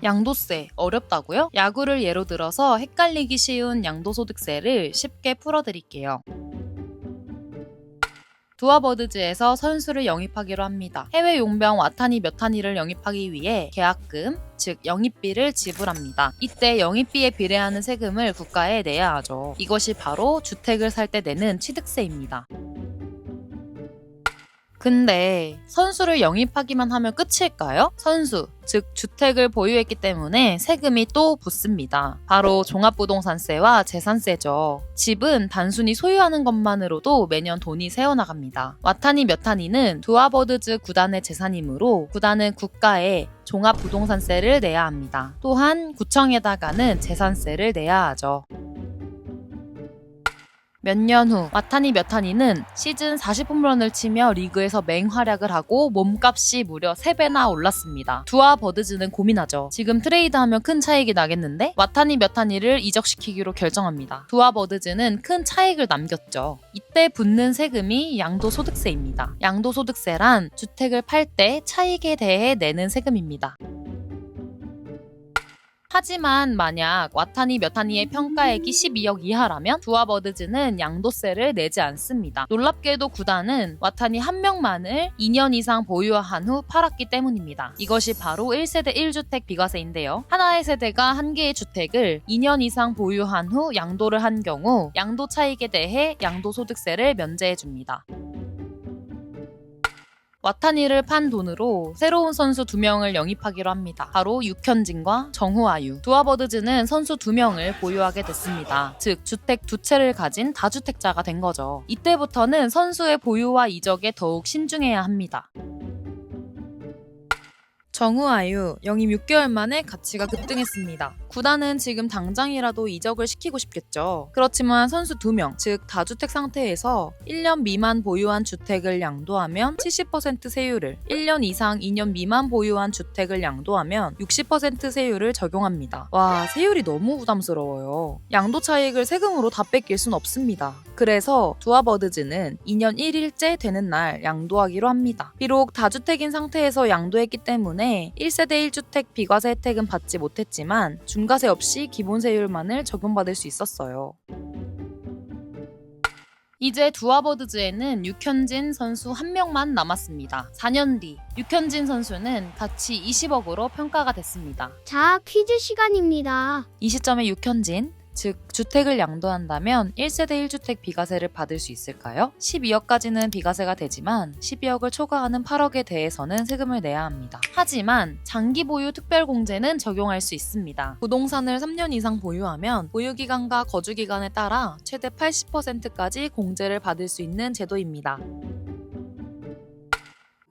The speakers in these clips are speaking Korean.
양도세 어렵다고요? 야구를 예로 들어서 헷갈리기 쉬운 양도소득세를 쉽게 풀어드릴게요. 두아버드즈에서 선수를 영입하기로 합니다. 해외 용병 와타니 몇 타니를 영입하기 위해 계약금, 즉 영입비를 지불합니다. 이때 영입비에 비례하는 세금을 국가에 내야 하죠. 이것이 바로 주택을 살 때 내는 취득세입니다. 근데 선수를 영입하기만 하면 끝일까요? 선수, 즉 주택을 보유했기 때문에 세금이 또 붙습니다. 바로 종합부동산세와 재산세죠. 집은 단순히 소유하는 것만으로도 매년 돈이 새어나갑니다. 와타니 몇 타니는 두아버드즈 구단의 재산이므로 구단은 국가에 종합부동산세를 내야 합니다. 또한 구청에다가는 재산세를 내야 하죠. 몇 년 후 와타니 몇 타니는 시즌 40홈런을 치며 리그에서 맹활약을 하고 몸값이 무려 3배나 올랐습니다. 두아버드즈는 고민하죠. 지금 트레이드하면 큰 차익이 나겠는데? 와타니 몇 타니를 이적시키기로 결정합니다. 두아버드즈는 큰 차익을 남겼죠. 이때 붙는 세금이 양도소득세입니다. 양도소득세란 주택을 팔 때 차익에 대해 내는 세금입니다. 하지만 만약 와타니 몇 타니의 평가액이 12억 이하라면 두아버드즈는 양도세를 내지 않습니다. 놀랍게도 구단은 와타니 한 명만을 2년 이상 보유한 후 팔았기 때문입니다. 이것이 바로 1세대 1주택 비과세인데요. 하나의 세대가 한 개의 주택을 2년 이상 보유한 후 양도를 한 경우 양도 차익에 대해 양도소득세를 면제해줍니다. 와타니를 판 돈으로 새로운 선수 2명을 영입하기로 합니다. 바로 육현진과 정후아유. 두아버드즈는 선수 2명을 보유하게 됐습니다. 즉 주택 2채를 가진 다주택자가 된 거죠. 이때부터는 선수의 보유와 이적에 더욱 신중해야 합니다. 정후아유 영입 6개월 만에 가치가 급등했습니다. 구단은 지금 당장이라도 이적을 시키고 싶겠죠. 그렇지만 선수 2명, 즉 다주택 상태에서 1년 미만 보유한 주택을 양도하면 70% 세율을, 1년 이상 2년 미만 보유한 주택을 양도하면 60% 세율을 적용합니다. 와, 세율이 너무 부담스러워요. 양도 차익을 세금으로 다 뺏길 순 없습니다. 그래서 두아버드즈는 2년 1일째 되는 날 양도하기로 합니다. 비록 다주택인 상태에서 양도했기 때문에 1세대 1주택 비과세 혜택은 받지 못했지만 중과세 없이 기본세율만을 적용받을 수 있었어요. 이제 두아버드즈에는 육현진 선수 1명만 남았습니다. 4년 뒤 육현진 선수는 가치 20억으로 평가가 됐습니다. 자, 퀴즈 시간입니다. 이 시점에 육현진, 즉 주택을 양도한다면 1세대 1주택 비과세를 받을 수 있을까요? 12억까지는 비과세가 되지만 12억을 초과하는 8억에 대해서는 세금을 내야 합니다. 하지만 장기 보유 특별공제는 적용할 수 있습니다. 부동산을 3년 이상 보유하면 보유기간과 거주기간에 따라 최대 80%까지 공제를 받을 수 있는 제도입니다.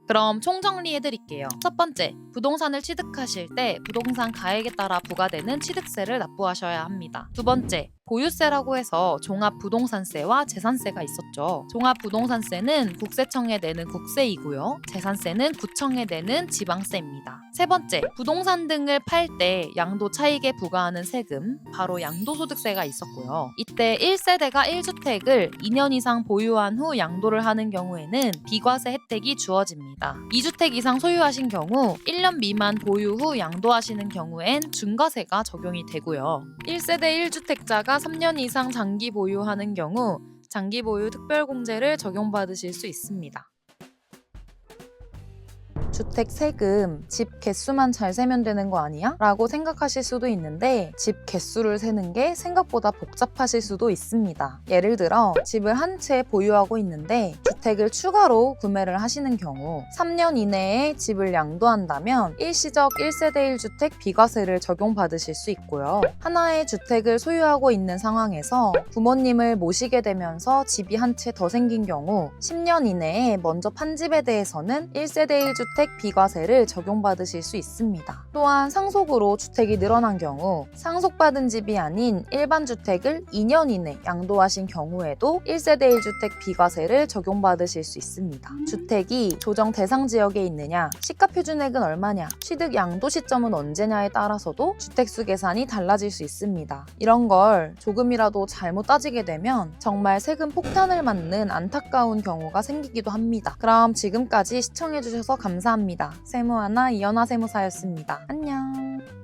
그럼 총정리해드릴게요. 첫 번째, 부동산을 취득하실 때 부동산 가액에 따라 부과되는 취득세를 납부하셔야 합니다. 두 번째, 보유세라고 해서 종합부동산세와 재산세가 있었죠. 종합부동산세는 국세청에 내는 국세이고요. 재산세는 구청에 내는 지방세입니다. 세 번째, 부동산 등을 팔 때 양도 차익에 부과하는 세금, 바로 양도소득세가 있었고요. 이때 1세대가 1주택을 2년 이상 보유한 후 양도를 하는 경우에는 비과세 혜택이 주어집니다. 2주택 이상 소유하신 경우 1년 미만 보유 후 양도하시는 경우엔 중과세가 적용이 되고요. 1세대 1주택자가 3년 이상 장기 보유하는 경우 장기 보유 특별공제를 적용받으실 수 있습니다. 주택 세금, 집 개수만 잘 세면 되는 거 아니야? 라고 생각하실 수도 있는데 집 개수를 세는 게 생각보다 복잡하실 수도 있습니다. 예를 들어 집을 한 채 보유하고 있는데 주택을 추가로 구매를 하시는 경우 3년 이내에 집을 양도한다면 일시적 1세대 1주택 비과세를 적용받으실 수 있고요. 하나의 주택을 소유하고 있는 상황에서 부모님을 모시게 되면서 집이 한 채 더 생긴 경우 10년 이내에 먼저 판 집에 대해서는 1세대 1주택 비과세를 적용받으실 수 있습니다. 또한 상속으로 주택이 늘어난 경우 상속받은 집이 아닌 일반 주택을 2년 이내 양도하신 경우에도 1세대 1주택 비과세를 적용받으실 수 있습니다. 주택이 조정 대상 지역에 있느냐, 시가표준액은 얼마냐, 취득 양도 시점은 언제냐에 따라서도 주택수 계산이 달라질 수 있습니다. 이런 걸 조금이라도 잘못 따지게 되면 정말 세금 폭탄을 맞는 안타까운 경우가 생기기도 합니다. 그럼 지금까지 시청해주셔서 감사합니다. 세무하나 이연화 세무사였습니다. 안녕.